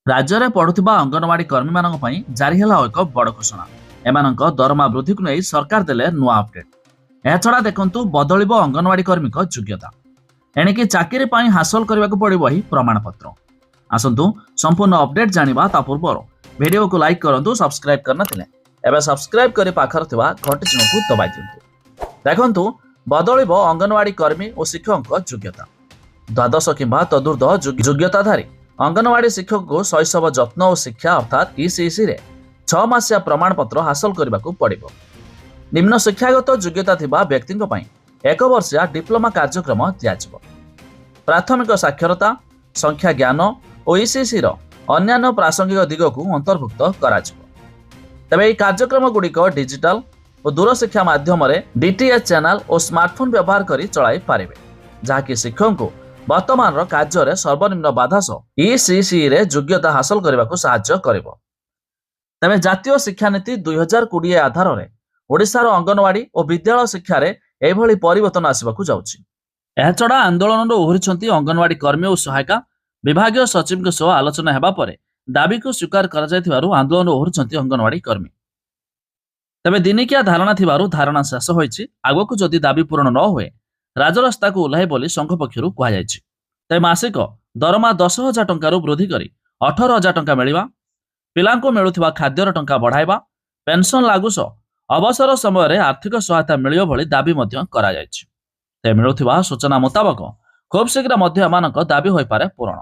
राज्य पढ़ुवा अंगनवाड़ी कर्मी मानक पई जारी है एक बड़ घोषणा। एमानक दरमा वृद्धि को नहीं सरकार देले नुआ अपडेट। यह छड़ा देखंतु बदलिबो अंगनवाड़ी कर्मी योग्यता। एणिकी चाकरी पई हासिल करने को पड़िबो ही प्रमाण पत्र। आसंतु संपूर्ण अपडेट जानिबा ता पूर्व वीडियो को लाइक करंतु, सब्सक्राइब करना थिले एबे सब्सक्राइब करे पाखर थिबा घंटी चिन्ह को दबाई दियंतु। देखंतु बदलिबो अंगनवाड़ी कर्मी और शिक्षक योग्यता। द्वादश किंबा तदुर्ध योग्यताधारी अंगनवाड़ी शिक्षक को शैशव जत्न और शिक्षा अर्थात ईसीसी रे 6 मासिया प्रमाण पत्र हासिल करने को पड़िबो। निम्न शिक्षागत योग्यता थिबा व्यक्ति एक वर्षिया डिप्लोमा कार्यक्रम दियाजिबो। प्राथमिक साक्षरता, संख्या ज्ञान और ईसीसी रो अन्यान्य प्रासंगिक दिग को अंतर्भुक्त कराजिबो। तबे এই कार्यक्रम गुड़िक डिजिटल और दूरशिक्षा माध्यम डीटीएच चैनल और स्मार्टफोन व्यवहार करी चलाई पारिबे, जहाँकि शिक्षक को वर्तमान कार्य सर्वनिम्न बाधा सह ईसीसी रे योग्यता हासिल करने को साहाय्य करिबो। तबे जातीय शिक्षा नीति 2020 आधार में ओडिशार अंगनवाड़ी और विद्यालय शिक्षा रे एभली परिवर्तन आसबाकू जाउछि। एहा छडा आंदोलन ओहरिछंती अंगनवाड़ी कर्मी और सहायिका। विभागीय सचिव के सह आलोचना हेबा परे दाबी को स्वीकार करा जायथिबारु आंदोलन ओहरिछंती अंगनवाड़ी कर्मी। तबे दिनिकिया धारणा थिबारु धारणा शेष होइछि। आगकू जदि दाबी पूरण न होए राजरास्ता को ओह्लाइ बोली संघ पक्षरु कहा जायछि। तबे मासिक दरमा 10,000 टंकारु वृद्धि करी 18,000 टंका मिलिबा, पिलांको मिलुथिबा खाद्यर टंका बढ़ाइबा, पेंशन लागू सह अवसर समय रे आर्थिक सहायता मिलियो भली दाबी मध्य करा जायछि। ते मिलुथिबा सूचना मुताबक खूब शीघ्र मध्य एमानक दाबी होई पारे पूरण।